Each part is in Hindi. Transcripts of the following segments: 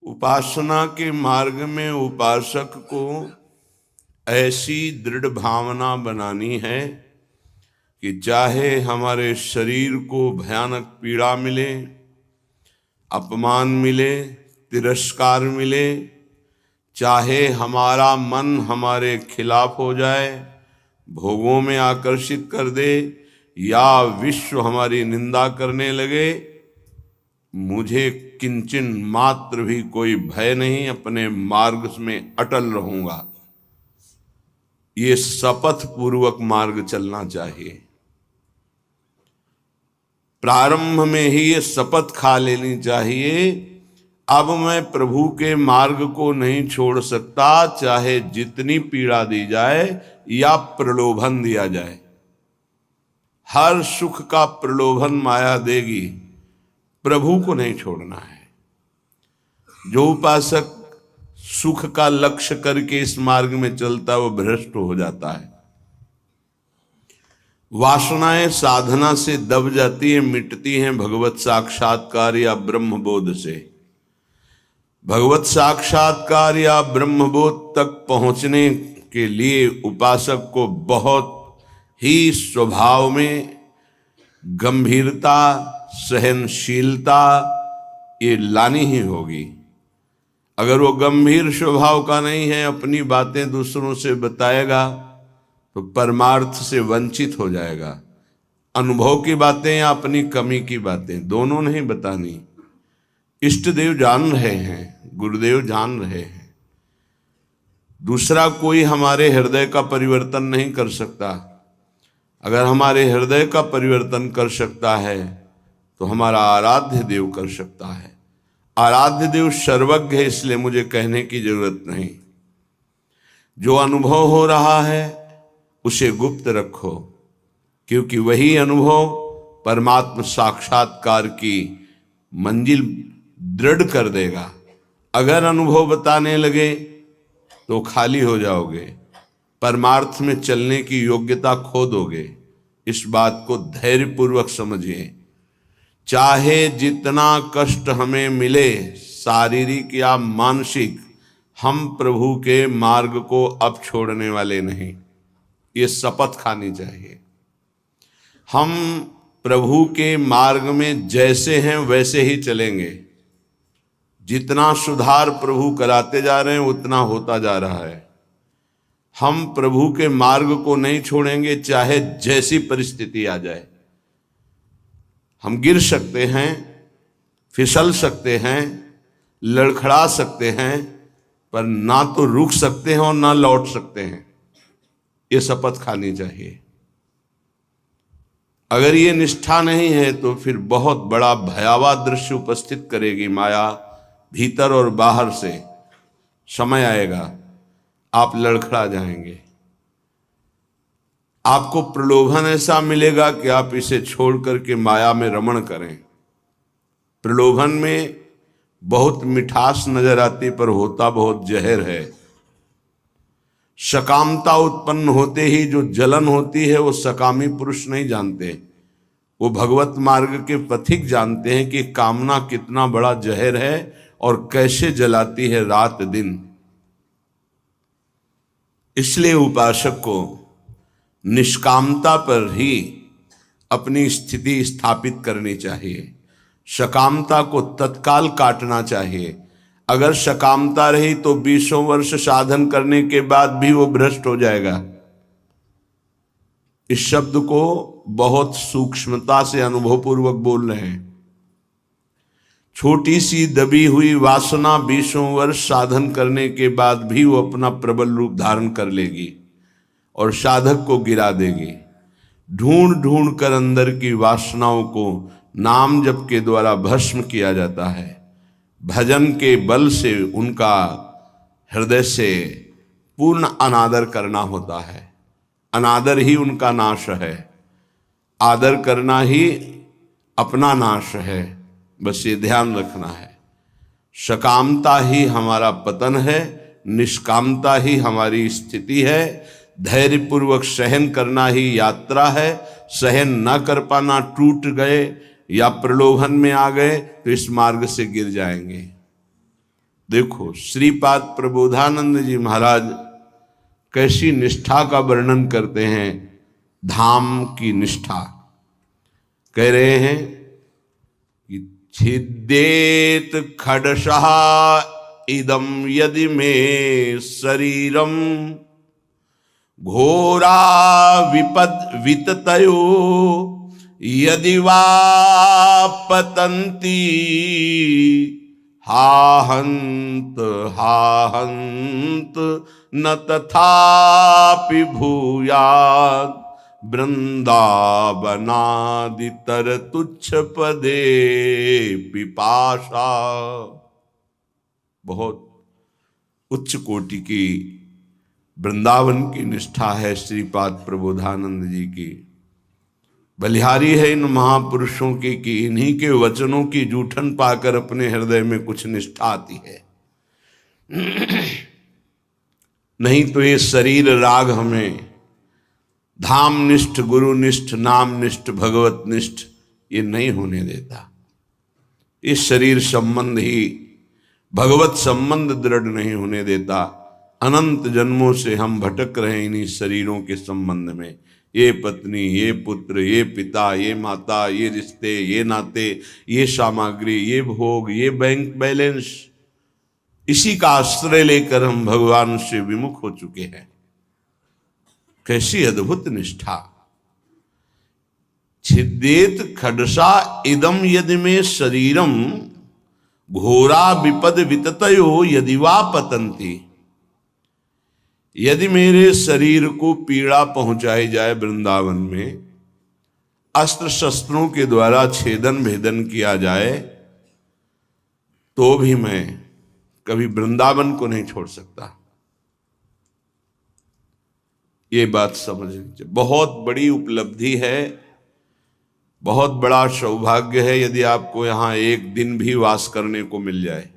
उपासना के मार्ग में उपासक को ऐसी दृढ़ भावना बनानी है कि चाहे हमारे शरीर को भयानक पीड़ा मिले, अपमान मिले, तिरस्कार मिले, चाहे हमारा मन हमारे खिलाफ हो जाए, भोगों में आकर्षित कर दे, या विश्व हमारी निंदा करने लगे, मुझे किंचन मात्र भी कोई भय नहीं, अपने मार्ग में अटल रहूंगा। ये शपथ पूर्वक मार्ग चलना चाहिए। प्रारंभ में ही ये शपथ खा लेनी चाहिए, अब मैं प्रभु के मार्ग को नहीं छोड़ सकता, चाहे जितनी पीड़ा दी जाए या प्रलोभन दिया जाए। हर सुख का प्रलोभन माया देगी, प्रभु को नहीं छोड़ना है। जो उपासक सुख का लक्ष्य करके इस मार्ग में चलता है वो भ्रष्ट हो जाता है। वासनाएं साधना से दब जाती है, मिटती हैं भगवत साक्षात्कार या ब्रह्म बोध से। भगवत साक्षात्कार या ब्रह्म बोध तक पहुंचने के लिए उपासक को बहुत ही स्वभाव में गंभीरता, सहनशीलता ये लानी ही होगी। अगर वो गंभीर स्वभाव का नहीं है, अपनी बातें दूसरों से बताएगा तो परमार्थ से वंचित हो जाएगा। अनुभव की बातें या अपनी कमी की बातें दोनों नहीं बतानी। इष्ट देव जान रहे हैं, गुरुदेव जान रहे हैं, दूसरा कोई हमारे हृदय का परिवर्तन नहीं कर सकता। अगर हमारे हृदय का परिवर्तन कर सकता है तो हमारा आराध्य देव कर सकता है। आराध्य देव सर्वज्ञ है, इसलिए मुझे कहने की जरूरत नहीं। जो अनुभव हो रहा है उसे गुप्त रखो, क्योंकि वही अनुभव परमात्मा साक्षात्कार की मंजिल दृढ़ कर देगा। अगर अनुभव बताने लगे तो खाली हो जाओगे, परमार्थ में चलने की योग्यता खो दोगे। इस बात को धैर्यपूर्वक समझिए। चाहे जितना कष्ट हमें मिले, शारीरिक या मानसिक, हम प्रभु के मार्ग को अब छोड़ने वाले नहीं। ये शपथ खानी चाहिए। हम प्रभु के मार्ग में जैसे हैं वैसे ही चलेंगे। जितना सुधार प्रभु कराते जा रहे हैं उतना होता जा रहा है। हम प्रभु के मार्ग को नहीं छोड़ेंगे, चाहे जैसी परिस्थिति आ जाए। हम गिर सकते हैं, फिसल सकते हैं, लड़खड़ा सकते हैं, पर ना तो रुक सकते हैं और ना लौट सकते हैं। ये शपथ खानी चाहिए। अगर ये निष्ठा नहीं है तो फिर बहुत बड़ा भयावह दृश्य उपस्थित करेगी माया, भीतर और बाहर से। समय आएगा आप लड़खड़ा जाएंगे। आपको प्रलोभन ऐसा मिलेगा कि आप इसे छोड़ करके माया में रमण करें। प्रलोभन में बहुत मिठास नजर आती, पर होता बहुत जहर है। सकामता उत्पन्न होते ही जो जलन होती है वो सकामी पुरुष नहीं जानते, वो भगवत मार्ग के पथिक जानते हैं कि कामना कितना बड़ा जहर है और कैसे जलाती है रात दिन। इसलिए उपासक को निष्कामता पर ही अपनी स्थिति स्थापित करनी चाहिए। सकामता को तत्काल काटना चाहिए। अगर सकामता रही तो 20 वर्ष साधन करने के बाद भी वो भ्रष्ट हो जाएगा। इस शब्द को बहुत सूक्ष्मता से अनुभवपूर्वक बोल रहे हैं। छोटी सी दबी हुई वासना 20 वर्ष साधन करने के बाद भी वो अपना प्रबल रूप धारण कर लेगी और साधक को गिरा देगी। ढूंढ ढूंढ कर अंदर की वासनाओं को नाम जप के द्वारा भस्म किया जाता है। भजन के बल से उनका हृदय से पूर्ण अनादर करना होता है। अनादर ही उनका नाश है, आदर करना ही अपना नाश है। बस ये ध्यान रखना है। सकामता ही हमारा पतन है, निष्कामता ही हमारी स्थिति है। धैर्यपूर्वक सहन करना ही यात्रा है। सहन न कर पाना, टूट गए या प्रलोभन में आ गए तो इस मार्ग से गिर जाएंगे। देखो श्रीपाद प्रबोधानंद जी महाराज कैसी निष्ठा का वर्णन करते हैं, धाम की निष्ठा। कह रहे हैं कि छिद्येत खडशः इदं यदि मे शरीरम घोरा विपद विततयो यदि वा पतन्ति हाहंत न तथापि भूयात् वृंदावनादितर तुच्छ पदे पिपाशा। बहुत उच्च कोटि की वृंदावन की निष्ठा है श्रीपाद प्रबोधानंद जी की। बलिहारी है इन महापुरुषों की कि इन्हीं के वचनों की जूठन पाकर अपने हृदय में कुछ निष्ठा आती है। नहीं तो ये शरीर राग हमें धाम निष्ठ, गुरु निष्ठ, नाम निष्ठ, भगवत निष्ठ ये नहीं होने देता। इस शरीर संबंध ही भगवत संबंध दृढ़ नहीं होने देता। अनंत जन्मों से हम भटक रहे इन्हीं शरीरों के संबंध में। ये पत्नी, ये पुत्र, ये पिता, ये माता, ये रिश्ते, ये नाते, ये सामग्री, ये भोग, ये बैंक बैलेंस, इसी का आश्रय लेकर हम भगवान से विमुख हो चुके हैं। कैसी अद्भुत निष्ठा। छिद्येत खडसा इदम यदि में शरीरम घोरा विपद विततयो यदि वा पतंती। यदि मेरे शरीर को पीड़ा पहुंचाई जाए वृंदावन में, अस्त्र शस्त्रों के द्वारा छेदन भेदन किया जाए, तो भी मैं कभी वृंदावन को नहीं छोड़ सकता। ये बात समझनी चाहिए। बहुत बड़ी उपलब्धि है, बहुत बड़ा सौभाग्य है यदि आपको यहां एक दिन भी वास करने को मिल जाए।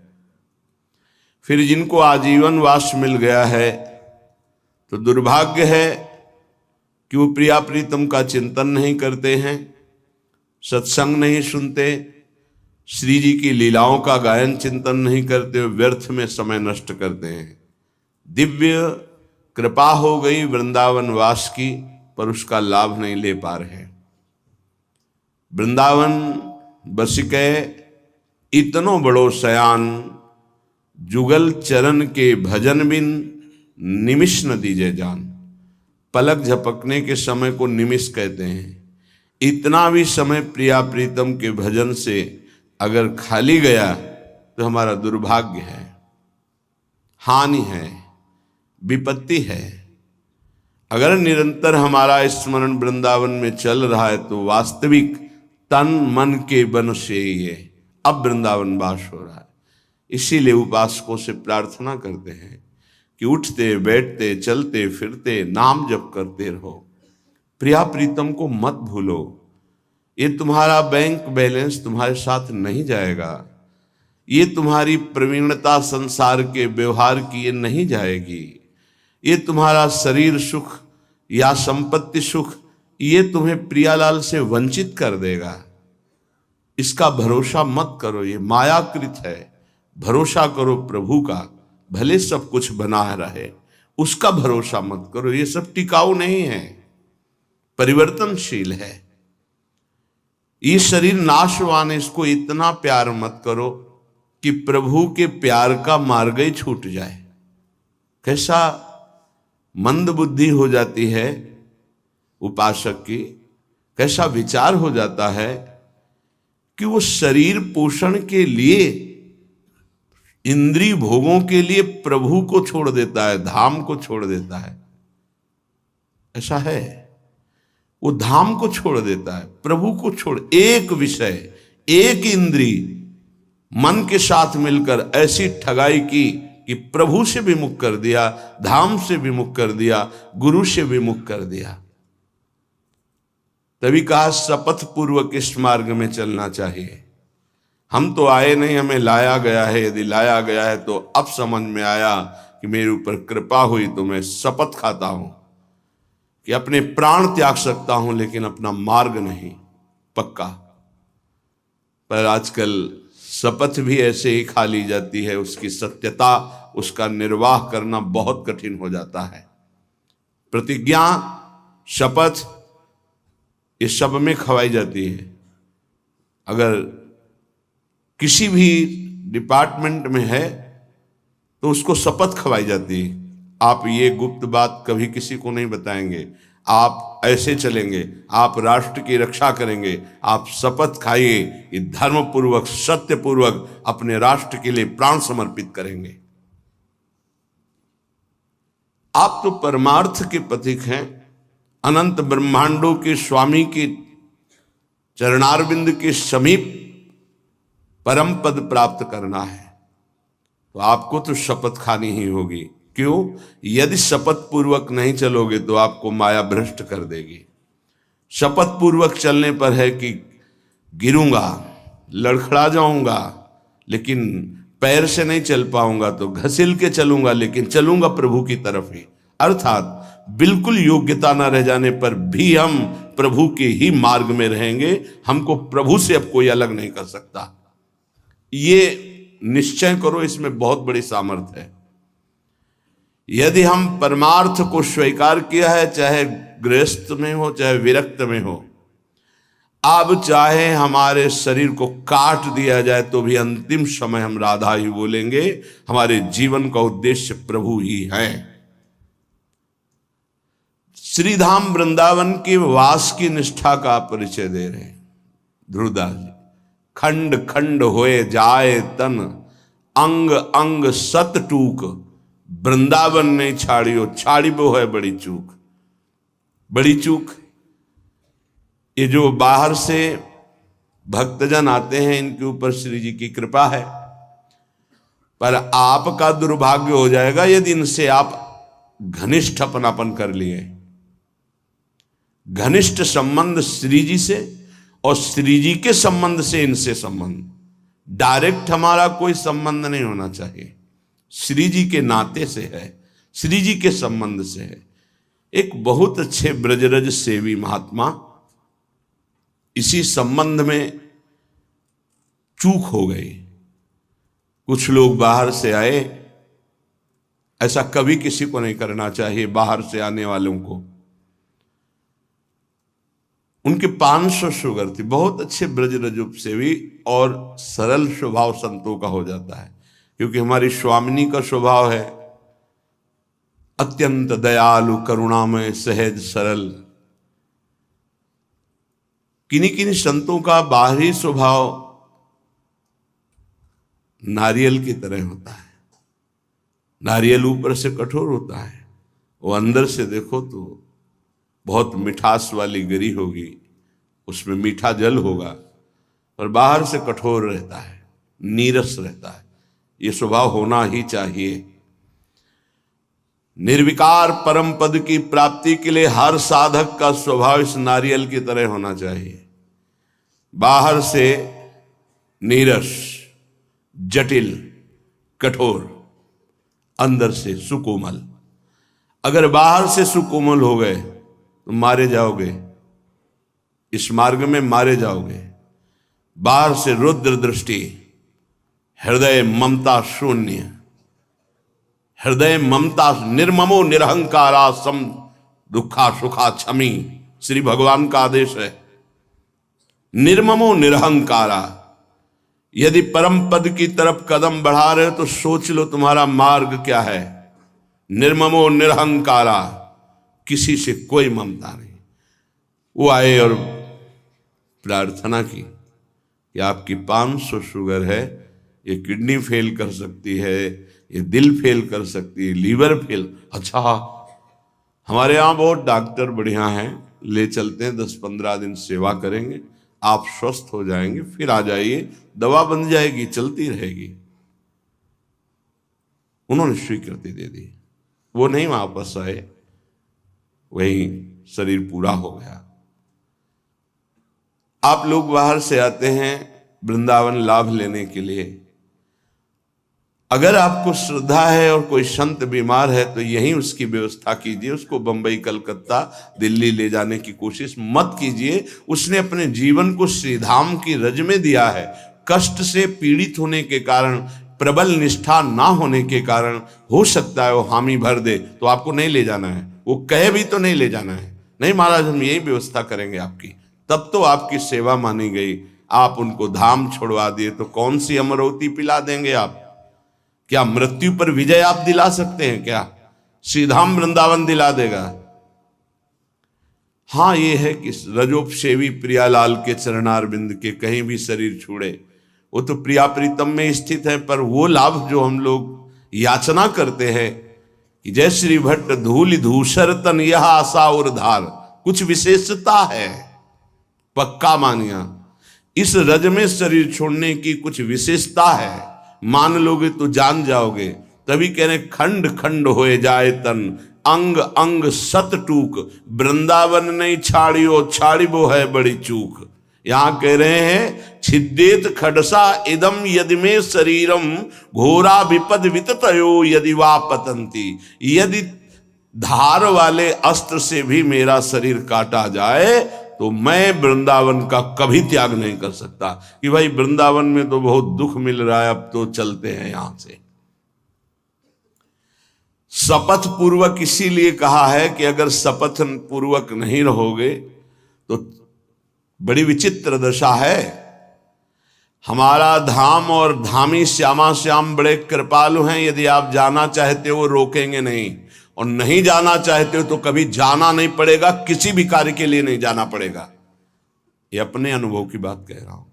फिर जिनको आजीवन वास मिल गया है तो दुर्भाग्य है कि वो प्रिया प्रीतम का चिंतन नहीं करते हैं, सत्संग नहीं सुनते, श्री जी की लीलाओं का गायन चिंतन नहीं करते, व्यर्थ में समय नष्ट करते हैं। दिव्य कृपा हो गई वृंदावन वास की, पर उसका लाभ नहीं ले पा रहे। वृंदावन बसिके इतनो बड़ो सयान, जुगल चरण के भजन बिन निमिष न दीजे जान। पलक झपकने के समय को निमिष कहते हैं। इतना भी समय प्रिया प्रीतम के भजन से अगर खाली गया तो हमारा दुर्भाग्य है, हानि है, विपत्ति है। अगर निरंतर हमारा स्मरण वृंदावन में चल रहा है तो वास्तविक तन मन के बन से ये अब वृंदावन वास हो रहा है। इसीलिए उपासकों से प्रार्थना करते हैं कि उठते बैठते चलते फिरते नाम जप करते रहो, प्रिया प्रीतम को मत भूलो। ये तुम्हारा बैंक बैलेंस तुम्हारे साथ नहीं जाएगा, ये तुम्हारी प्रवीणता संसार के व्यवहार की ये नहीं जाएगी, ये तुम्हारा शरीर सुख या संपत्ति सुख ये तुम्हें प्रियालाल से वंचित कर देगा। इसका भरोसा मत करो, ये मायाकृत है। भरोसा करो प्रभु का, भले सब कुछ बना रहे, उसका भरोसा मत करो। ये सब टिकाऊ नहीं है, परिवर्तनशील है। ये शरीर नाशवान है, इसको इतना प्यार मत करो कि प्रभु के प्यार का मार्ग ही छूट जाए। कैसा मंद बुद्धि हो जाती है उपासक की, कैसा विचार हो जाता है कि वो शरीर पोषण के लिए, इंद्रिय भोगों के लिए प्रभु को छोड़ देता है, धाम को छोड़ देता है। ऐसा है, वो धाम को छोड़ देता है, प्रभु को छोड़। एक विषय, एक इंद्रिय मन के साथ मिलकर ऐसी ठगाई की कि प्रभु से विमुख कर दिया, धाम से विमुख कर दिया, गुरु से विमुख कर दिया। तभी कहा शपथ पूर्वक इस मार्ग में चलना चाहिए। हम तो आए नहीं, हमें लाया गया है। यदि लाया गया है तो अब समझ में आया कि मेरे ऊपर कृपा हुई तो मैं शपथ खाता हूं कि अपने प्राण त्याग सकता हूं, लेकिन अपना मार्ग नहीं, पक्का। पर आजकल शपथ भी ऐसे ही खा ली जाती है, उसकी सत्यता, उसका निर्वाह करना बहुत कठिन हो जाता है। प्रतिज्ञा, शपथ, इस सब में खवाई जाती है। अगर किसी भी डिपार्टमेंट में है तो उसको शपथ खवाई जाती है। आप ये गुप्त बात कभी किसी को नहीं बताएंगे, आप ऐसे चलेंगे, आप राष्ट्र की रक्षा करेंगे, आप शपथ खाइए कि धर्म पूर्वक, सत्य पूर्वक अपने राष्ट्र के लिए प्राण समर्पित करेंगे। आप तो परमार्थ के प्रतीक हैं। अनंत ब्रह्मांडों के स्वामी के चरणारविंद के समीप परम पद प्राप्त करना है, तो आपको तो शपथ खानी ही होगी। क्यों? यदि शपथ पूर्वक नहीं चलोगे तो आपको माया भ्रष्ट कर देगी। शपथ पूर्वक चलने पर है कि गिरूंगा, लड़खड़ा जाऊंगा, लेकिन पैर से नहीं चल पाऊंगा, तो घसील के चलूंगा, लेकिन चलूंगा प्रभु की तरफ ही। अर्थात बिल्कुल योग्यता न रह जाने पर भी हम प्रभु के ही मार्ग में रहेंगे। हमको प्रभु से अब कोई अलग नहीं कर सकता। ये निश्चय करो, इसमें बहुत बड़ी सामर्थ्य है। यदि हम परमार्थ को स्वीकार किया है, चाहे गृहस्थ में हो चाहे विरक्त में हो, अब चाहे हमारे शरीर को काट दिया जाए तो भी अंतिम समय हम राधा ही बोलेंगे। हमारे जीवन का उद्देश्य प्रभु ही है। श्रीधाम वृंदावन के वास की निष्ठा का परिचय दे रहे हैं ध्रुवदास जी। खंड खंड होए जाए तन, अंग अंग सत टूक, वृंदावन नहीं छाड़ियो, छाड़ी वो है बड़ी चूक। बड़ी चूक, ये जो बाहर से भक्तजन आते हैं, इनके ऊपर श्री जी की कृपा है, पर आपका दुर्भाग्य हो जाएगा यदि इनसे आप घनिष्ठ अपनापन कर लिए। घनिष्ठ संबंध श्री जी से और श्री जी के संबंध से इनसे संबंध, डायरेक्ट हमारा कोई संबंध नहीं होना चाहिए। श्री जी के नाते से है, श्री जी के संबंध से है। एक बहुत अच्छे ब्रजरज सेवी महात्मा, इसी संबंध में चूक हो गई। कुछ लोग बाहर से आए, ऐसा कभी किसी को नहीं करना चाहिए। बाहर से आने वालों को, उनके 500 शुगर थी। बहुत अच्छे ब्रजरज सेवी और सरल स्वभाव संतों का हो जाता है, क्योंकि हमारी स्वामिनी का स्वभाव है अत्यंत दयालु, करुणामय, सहज, सरल। किन्हीं किन्हीं संतों का बाहरी स्वभाव नारियल की तरह होता है। नारियल ऊपर से कठोर होता है, वो अंदर से देखो तो बहुत मिठास वाली गरी होगी, उसमें मीठा जल होगा, और बाहर से कठोर रहता है, नीरस रहता है। ये स्वभाव होना ही चाहिए। निर्विकार परम पद की प्राप्ति के लिए हर साधक का स्वभाव इस नारियल की तरह होना चाहिए। बाहर से नीरस, जटिल, कठोर, अंदर से सुकोमल। अगर बाहर से सुकोमल हो गए तो मारे जाओगे, इस मार्ग में मारे जाओगे। बाहर से रुद्र दृष्टि, हृदय ममता शून्य, हृदय ममता, निर्ममो निरहंकारा सम दुखा सुखा क्षमी, श्री भगवान का आदेश है। निर्ममो निरहंकारा। यदि परम पद की तरफ कदम बढ़ा रहे हो तो सोच लो तुम्हारा मार्ग क्या है। निर्ममो निरहंकारा, किसी से कोई ममता नहीं। वो आए और प्रार्थना की कि आपकी 500 शुगर है, ये किडनी फेल कर सकती है, ये दिल फेल कर सकती है, लीवर फेल। अच्छा, हमारे यहाँ बहुत डॉक्टर बढ़िया हैं, ले चलते हैं, 10-15 दिन सेवा करेंगे, आप स्वस्थ हो जाएंगे, फिर आ जाइए, दवा बन जाएगी, चलती रहेगी। उन्होंने स्वीकृति दे दी। वो नहीं वापस आए, वही शरीर पूरा हो गया। आप लोग बाहर से आते हैं वृंदावन लाभ लेने के लिए। अगर आपको श्रद्धा है और कोई संत बीमार है तो यहीं उसकी व्यवस्था कीजिए। उसको बंबई, कलकत्ता, दिल्ली ले जाने की कोशिश मत कीजिए। उसने अपने जीवन को श्रीधाम की रज में दिया है। कष्ट से पीड़ित होने के कारण, प्रबल निष्ठा ना होने के कारण हो सकता है वो हामी भर दे, तो आपको नहीं ले जाना है। वो कहे भी तो नहीं ले जाना है, नहीं महाराज हम यही व्यवस्था करेंगे आपकी, तब तो आपकी सेवा मानी गई। आप उनको धाम छोड़वा दिए तो कौन सी अमरवती पिला देंगे आप? क्या मृत्यु पर विजय आप दिला सकते हैं क्या? श्रीधाम वृंदावन दिला देगा। हाँ ये है कि रजोपसेवी प्रियालाल के चरणारविंद के कहीं भी शरीर छूड़े, वो तो प्रिया प्रीतम में स्थित है, पर वो लाभ जो हम लोग याचना करते हैं कि जय श्री भट्ट धूल धूसर तन यह आशा और धार, कुछ विशेषता है, पक्का मानिया इस रज में शरीर छोड़ने की कुछ विशेषता है, मान लोगे तो जान जाओगे। तभी कह रहे खंड खंड होए जाए तन, अंग अंग सत टूक, वृंदावन नहीं छाड़ियो छाड़िबो है बड़ी चूक। यहां कह रहे हैं छिद्देत खडसा इदम यदि में शरीरम घोरा विपद विततयो यदि वा पतंती, यदि धार वाले अस्त्र से भी मेरा शरीर काटा जाए तो मैं वृंदावन का कभी त्याग नहीं कर सकता कि भाई वृंदावन में तो बहुत दुख मिल रहा है, अब तो चलते हैं यहां से। शपथ पूर्वक इसीलिए कहा है कि अगर शपथ पूर्वक नहीं रहोगे तो बड़ी विचित्र दशा है। हमारा धाम और धामी श्यामा श्याम बड़े कृपालु हैं, यदि आप जाना चाहते हो रोकेंगे नहीं, और नहीं जाना चाहते हो तो कभी जाना नहीं पड़ेगा, किसी भी कार्य के लिए नहीं जाना पड़ेगा। ये अपने अनुभव की बात कह रहा हूं,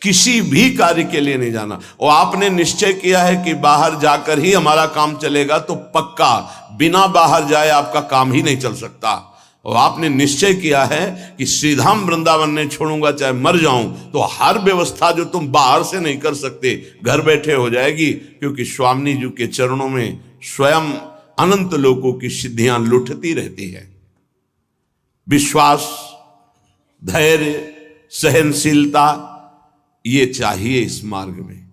किसी भी कार्य के लिए नहीं जाना। और आपने निश्चय किया है कि बाहर जाकर ही हमारा काम चलेगा, तो पक्का बिना बाहर जाए आपका काम ही नहीं चल सकता। और आपने निश्चय किया है कि श्रीधाम वृंदावन नहीं छोड़ूंगा चाहे मर जाऊं, तो हर व्यवस्था जो तुम बाहर से नहीं कर सकते घर बैठे हो जाएगी, क्योंकि स्वामी जी के चरणों में स्वयं अनंत लोकों की सिद्धियां लुटती रहती है। विश्वास, धैर्य, सहनशीलता ये चाहिए इस मार्ग में।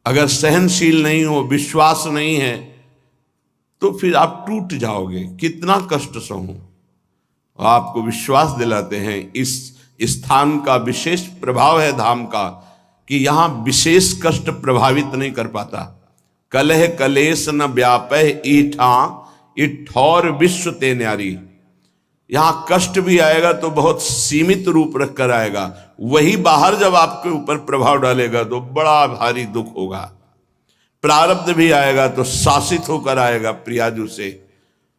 अगर सहनशील नहीं हो, विश्वास नहीं है, तो फिर आप टूट जाओगे, कितना कष्ट सहूं। आपको विश्वास दिलाते हैं इस स्थान का विशेष प्रभाव है धाम का, कि यहां विशेष कष्ट प्रभावित नहीं कर पाता। कलह कलेश न व्यापह ईठा इठौर विश्व ते न्यारी। यहां कष्ट भी आएगा तो बहुत सीमित रूप रख कर आएगा, वही बाहर जब आपके ऊपर प्रभाव डालेगा तो बड़ा भारी दुख होगा। प्रारब्ध भी आएगा तो शासित होकर आएगा प्रियाजू से,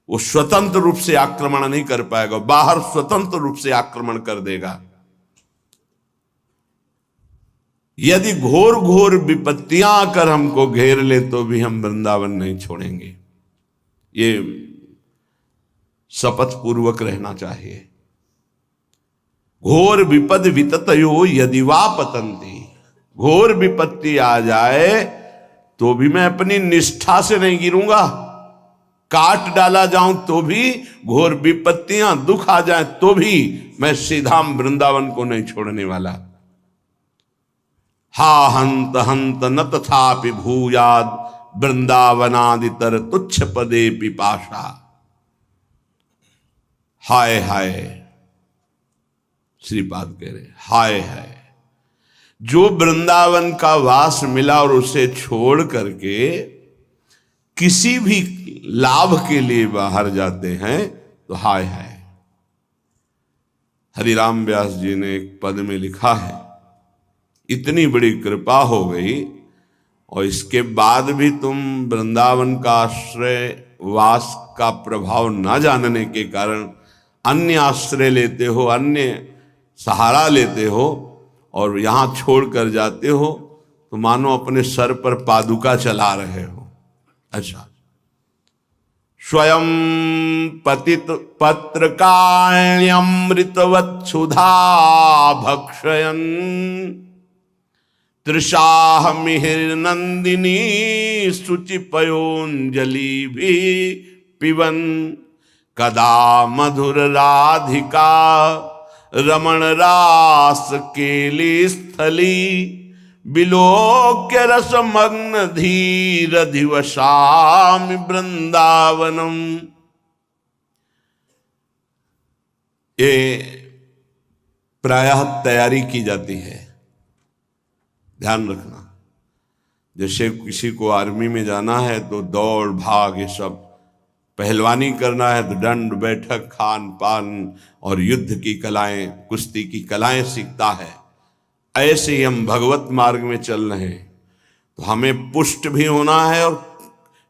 वो स्वतंत्र रूप से आक्रमण नहीं कर पाएगा, बाहर स्वतंत्र रूप से आक्रमण कर देगा। यदि घोर घोर विपत्तियां आकर हमको घेर ले तो भी हम वृंदावन नहीं छोड़ेंगे। ये शपथ पूर्वक रहना चाहिए। घोर विपद विततयो यदि वा पतंती, घोर विपत्ति आ जाए तो भी मैं अपनी निष्ठा से नहीं गिरूंगा, काट डाला जाऊं तो भी, घोर विपत्तियां दुख आ जाए तो भी मैं श्रीधाम वृंदावन को नहीं छोड़ने वाला। हा हंत हंत न तथापि भूयाद वृंदावनादितर तुच्छ पदे पिपाशा। हाय हाय, श्रीपाद कह रहे हाय हाय, जो वृंदावन का वास मिला और उसे छोड़ करके किसी भी लाभ के लिए बाहर जाते हैं तो हाय हाय। हरिराम व्यास जी ने एक पद में लिखा है, इतनी बड़ी कृपा हो गई और इसके बाद भी तुम वृंदावन का आश्रय वास का प्रभाव न जानने के कारण अन्य आश्रय लेते हो, अन्य सहारा लेते हो और यहां छोड़ कर जाते हो, तो मानो अपने सर पर पादुका चला रहे हो। अच्छा, स्वयं पतित पत्रकाण्यमृतवत् सुधा भक्षयन् तृषाह मिहिर नंदिनी शुचि पयोंजलि भी पिबन कदा मधुर राधिका रमण रास केली स्थली बिलोक्य रसमग्न धीर दिवसामि वृंदावनम। ये प्रायः तैयारी की जाती है ध्यान रखना। जैसे किसी को आर्मी में जाना है तो दौड़ भाग ये सब, पहलवानी करना है तो दंड बैठक खान पान और युद्ध की कलाएं, कुश्ती की कलाएं सीखता है। ऐसे ही हम भगवत मार्ग में चल रहे हैं तो हमें पुष्ट भी होना है और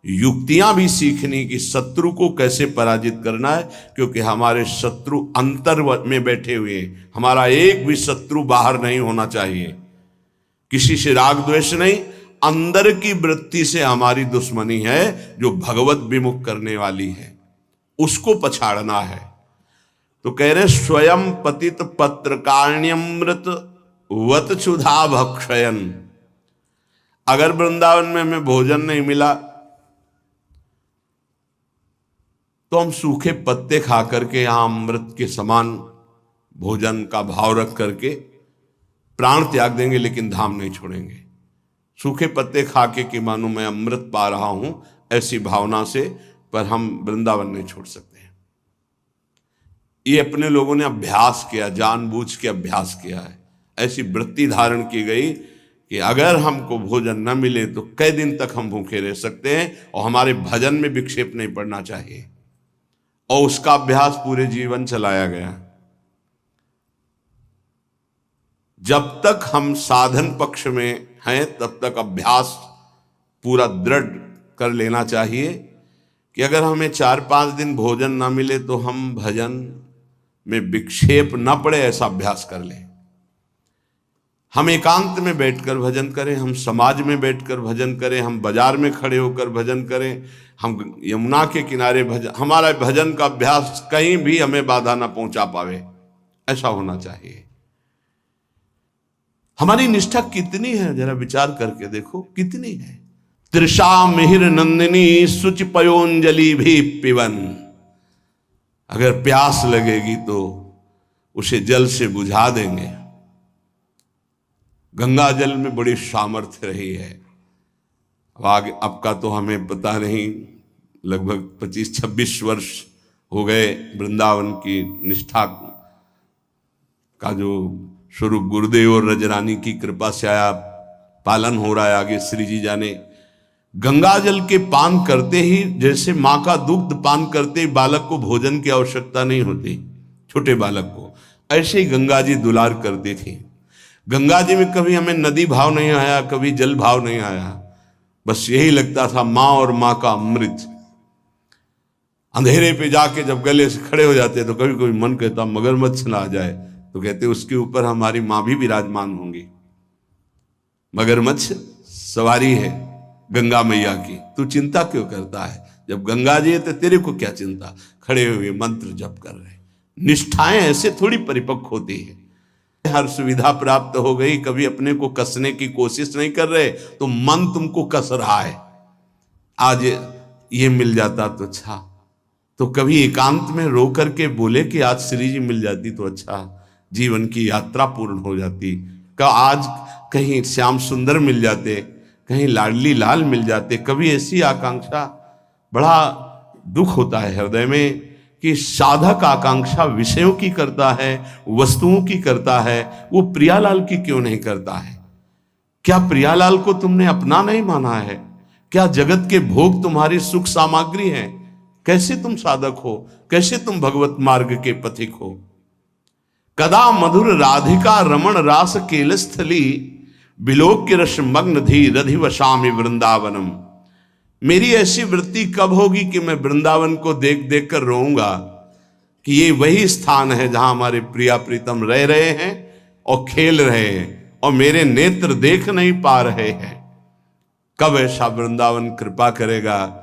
युक्तियां भी सीखनी कि शत्रु को कैसे पराजित करना है, क्योंकि हमारे शत्रु अंतर में बैठे हुए हैं। हमारा एक भी शत्रु बाहर नहीं होना चाहिए, किसी से राग द्वेष नहीं, अंदर की वृत्ति से हमारी दुश्मनी है जो भगवत विमुख करने वाली है, उसको पछाड़ना है। तो कह रहे स्वयं पतित पत्रकाण्यमृत वत क्षुधा भक्षयन। अगर वृंदावन में हमें भोजन नहीं मिला तो हम सूखे पत्ते खा करके यहां अमृत के समान भोजन का भाव रख करके प्राण त्याग देंगे, लेकिन धाम नहीं छोड़ेंगे। सूखे पत्ते खा के कि मानो मैं अमृत पा रहा हूं, ऐसी भावना से, पर हम वृंदावन नहीं छोड़ सकते हैं। ये अपने लोगों ने अभ्यास किया, जानबूझ के अभ्यास किया है। ऐसी वृत्ति धारण की गई कि अगर हमको भोजन न मिले तो कई दिन तक हम भूखे रह सकते हैं, और हमारे भजन में विक्षेप नहीं पड़ना चाहिए, और उसका अभ्यास पूरे जीवन चलाया गया। जब तक हम साधन पक्ष में हैं तब तक अभ्यास पूरा दृढ़ कर लेना चाहिए कि अगर हमें 4-5 दिन भोजन ना मिले तो हम भजन में विक्षेप न पड़े, ऐसा अभ्यास कर लें। हम एकांत में बैठकर भजन करें, हम समाज में बैठकर भजन करें, हम बाजार में खड़े होकर भजन करें, हम यमुना के किनारे भजन, हमारा भजन का अभ्यास कहीं भी हमें बाधा ना पहुंचा पावे, ऐसा होना चाहिए। हमारी निष्ठा कितनी है, जरा विचार करके देखो कितनी है। तृषा मिहिर नंदिनी सुच पयोंजलि भी पिवन। अगर प्यास लगेगी तो उसे जल से बुझा देंगे। गंगा जल में बड़ी सामर्थ्य रही है। अब आगे अब का तो हमें पता नहीं, लगभग 25-26 वर्ष हो गए वृंदावन की निष्ठा का जो स्वरूप गुरुदेव और रजरानी की कृपा से आया, पालन हो रहा है। आगे श्री जी जाने। गंगा जल के पान करते ही, जैसे माँ का दुग्ध पान करते ही बालक को भोजन की आवश्यकता नहीं होती, छोटे बालक को, ऐसे ही गंगा जी दुलार करती थी। गंगा जी में कभी हमें नदी भाव नहीं आया, कभी जल भाव नहीं आया, बस यही लगता था माँ और माँ का अमृत। अंधेरे पे जाके जब गले से खड़े हो जाते तो कभी कभी मन कहता मगरमच्छ ना आ जाए, तो कहते उसके ऊपर हमारी माँ भी विराजमान होंगी। मगरमच्छ सवारी है गंगा मैया की, तू चिंता क्यों करता है? जब गंगा जी है तो तेरे को क्या चिंता? खड़े हुए मंत्र जप कर रहे। निष्ठाएं ऐसे थोड़ी परिपक्व होती है। हर सुविधा प्राप्त हो गई, कभी अपने को कसने की कोशिश नहीं कर रहे तो मन तुमको कस रहा है। आज ये मिल जाता तो अच्छा, तो कभी एकांत में रो करके बोले कि आज श्री जी मिल जाती तो अच्छा, जीवन की यात्रा पूर्ण हो जाती। का आज कहीं श्याम सुंदर मिल जाते, कहीं लाडली लाल मिल जाते, कभी ऐसी आकांक्षा। बड़ा दुख होता है हृदय में कि साधक आकांक्षा विषयों की करता है, वस्तुओं की करता है, वो प्रियालाल की क्यों नहीं करता है? क्या प्रियालाल को तुमने अपना नहीं माना है? क्या जगत के भोग तुम्हारी सुख सामग्री हैं? कैसे तुम साधक हो? कैसे तुम भगवत मार्ग के पथिक हो? कदा मधुर राधिका रमण रास केलस्थली बिलोक्य रस मग्न धी रधिवशामि वृंदावनम। मेरी ऐसी वृत्ति कब होगी कि मैं वृंदावन को देख देख कर रोऊंगा कि ये वही स्थान है जहां हमारे प्रिया प्रीतम रह रहे हैं और खेल रहे हैं और मेरे नेत्र देख नहीं पा रहे हैं। कब ऐसा वृंदावन कृपा करेगा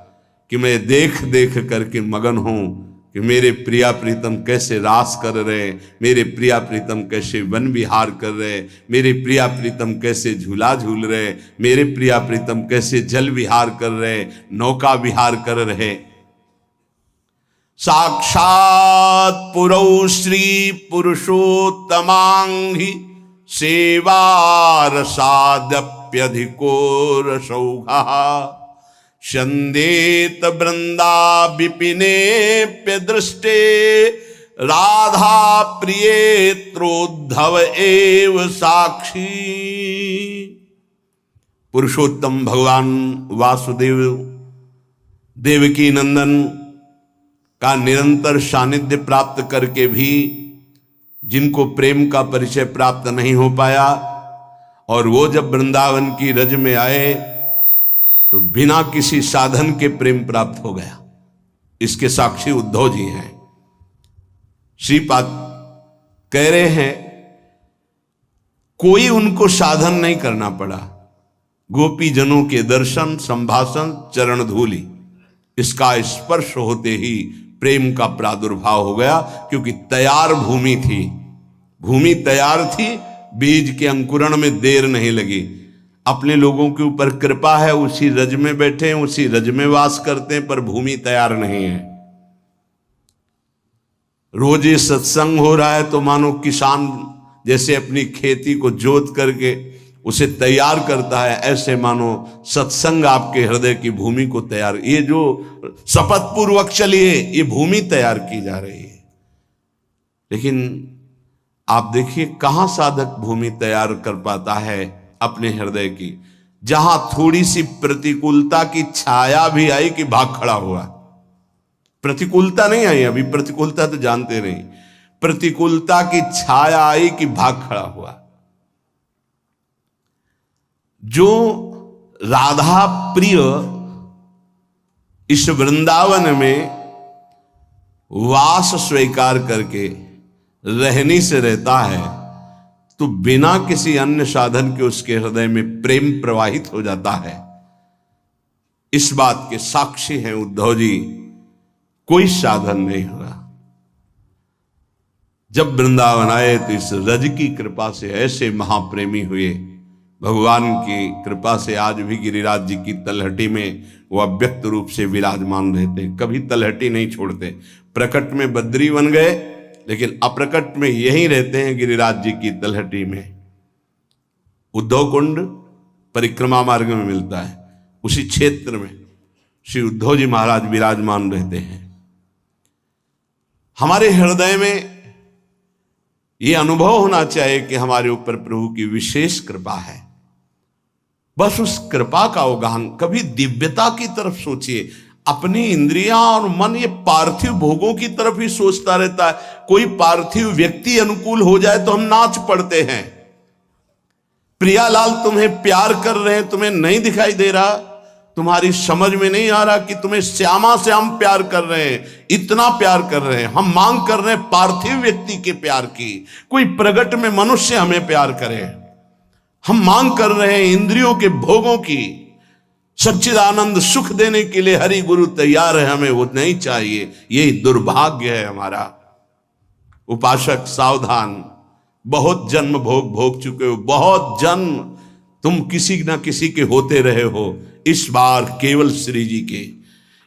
कि मैं देख देख करके मगन हूं कि मेरे प्रिया प्रीतम कैसे रास कर रहे, मेरे प्रिया प्रीतम कैसे वन विहार कर रहे, मेरे प्रिया प्रीतम कैसे झूला झूल रहे, मेरे प्रिया प्रीतम कैसे जल विहार कर रहे, नौका विहार कर रहे। साक्षात पुरौ श्री पुरुषोत्तमांघि सेवारसादप्यधिको रसौघा शंदेत वृंदा विपिनेप्य दृष्टे राधा प्रियेत्रोद्धव एव साक्षी। पुरुषोत्तम भगवान वासुदेव देवकी नंदन का निरंतर सानिध्य प्राप्त करके भी जिनको प्रेम का परिचय प्राप्त नहीं हो पाया, और वो जब वृंदावन की रज में आए तो बिना किसी साधन के प्रेम प्राप्त हो गया। इसके साक्षी उद्धव जी हैं। श्रीपाद कह रहे हैं कोई उनको साधन नहीं करना पड़ा, गोपी जनों के दर्शन संभाषण चरण धूलि, इसका स्पर्श होते ही प्रेम का प्रादुर्भाव हो गया। क्योंकि तैयार भूमि थी, भूमि तैयार थी, बीज के अंकुरण में देर नहीं लगी। अपने लोगों के ऊपर कृपा है, उसी रज में बैठे हैं, उसी रज में वास करते हैं, पर भूमि तैयार नहीं है। रोज ये सत्संग हो रहा है तो मानो किसान जैसे अपनी खेती को जोत करके उसे तैयार करता है, ऐसे मानो सत्संग आपके हृदय की भूमि को तैयार, ये जो शपथ पूर्वक चलिए, ये भूमि तैयार की जा रही है। लेकिन आप देखिए कहां साधक भूमि तैयार कर पाता है अपने हृदय की, जहां थोड़ी सी प्रतिकूलता की छाया भी आई कि भाग खड़ा हुआ। प्रतिकूलता नहीं आई, अभी प्रतिकूलता तो जानते नहीं, प्रतिकूलता की छाया आई कि भाग खड़ा हुआ। जो राधा प्रिय इस वृंदावन में वास स्वीकार करके रहने से रहता है, तो बिना किसी अन्य साधन के उसके हृदय में प्रेम प्रवाहित हो जाता है। इस बात के साक्षी हैं उद्धव जी, कोई साधन नहीं हुआ। जब वृंदावन आए तो इस रज की कृपा से ऐसे महाप्रेमी हुए। भगवान की कृपा से आज भी गिरिराज जी की तलहटी में वो अव्यक्त रूप से विराजमान रहते, कभी तलहटी नहीं छोड़ते। प्रकट में बद्री बन गए, लेकिन अप्रकट में यहीं रहते हैं गिरिराज जी की तलहटी में। उद्धव कुंड परिक्रमा मार्ग में मिलता है, उसी क्षेत्र में श्री उद्धव जी महाराज विराजमान रहते हैं। हमारे हृदय में यह अनुभव होना चाहिए कि हमारे ऊपर प्रभु की विशेष कृपा है। बस उस कृपा का अवगाहन, कभी दिव्यता की तरफ सोचिए। अपनी इंद्रियां और मन ये पार्थिव भोगों की तरफ ही सोचता रहता है। कोई पार्थिव व्यक्ति अनुकूल हो जाए तो हम नाच पड़ते हैं। प्रियालाल तुम्हें प्यार कर रहे हैं, तुम्हें नहीं दिखाई दे रहा, तुम्हारी समझ में नहीं आ रहा कि तुम्हें श्यामा से हम प्यार कर रहे हैं, इतना प्यार कर रहे हैं। हम मांग कर रहे हैं पार्थिव व्यक्ति के प्यार की, कोई प्रगट में मनुष्य हमें प्यार करे। हम मांग कर रहे हैं इंद्रियों के भोगों की। सच्चिदानंद सुख देने के लिए हरि गुरु तैयार है, हमें वो नहीं चाहिए। यही दुर्भाग्य है हमारा। उपासक सावधान, बहुत जन्म भोग भोग चुके हो, बहुत जन्म तुम किसी न किसी के होते रहे हो। इस बार केवल श्री जी के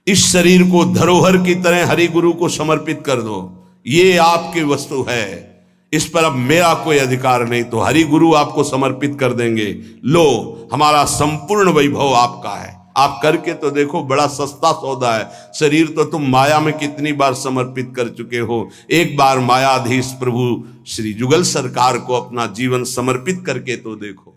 इस शरीर को धरोहर की तरह हरि गुरु को समर्पित कर दो। ये आपकी वस्तु है, इस पर अब मेरा कोई अधिकार नहीं, तो हरि गुरु आपको समर्पित कर देंगे। लो, हमारा संपूर्ण वैभव आपका है। आप करके तो देखो, बड़ा सस्ता सौदा है। शरीर तो तुम माया में कितनी बार समर्पित कर चुके हो। एक बार मायाधीश प्रभु श्री जुगल सरकार को अपना जीवन समर्पित करके तो देखो।